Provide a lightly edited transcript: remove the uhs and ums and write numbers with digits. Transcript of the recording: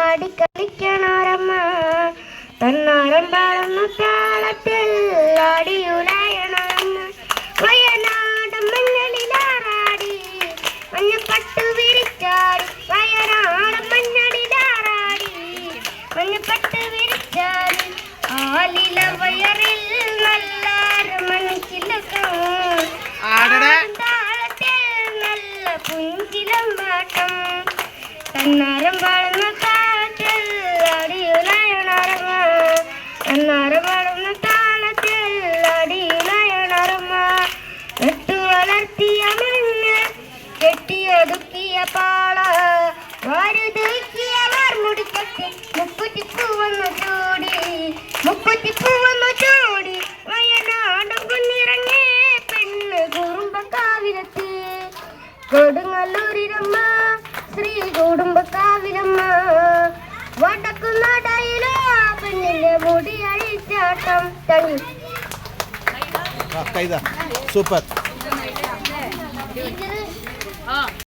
ആടിക്കളിക്കണോരമ്മ തന്നാരം പാടുന്ന താളത്തിൽ ആടിയുലയണമമ്മ വയനാട് മഞ്ഞളിലാറാടി മഞ്ഞപ്പട്ടു വിരിച്ചാടി വയനാട് മഞ്ഞളിലാറാടി മഞ്ഞപ്പട്ടു വിരിച്ചാടി ആലില വയറിൽ നല്ലാറ് മണിച്ചിലക്കം നല്ല പുഞ്ചിലമ്പാട്ടം തന്നാരം പാടുന്ന താളത്തിൽ അടിയുലയണറമ്മ തന്നാരം പാടുന്ന താളത്തിൽ അടിയുലയണറമ്മ നട്ടു വളർത്തിയ മണ്ണ് കെട്ടിയൊതുക്കിയ പാള വാരുതൂക്കിയ വാർമുടിക്കത്തി മുക്കുറ്റിപ്പൂ വന്നു ചൂടി വയനാടും കുന്നിറങ്ങേ പെണ്ണ് കുറുമ്പക്കാവിലെത്തി കൊടുങ്ങല്ലൂരിരമ്മ ശ്രീ കുടുംബക്കാവിലമ്മ വടക്കുനടയിലോ പെണ്ണിന്റെ മുടി അഴിച്ചാട്ടം സൂപ്പർ.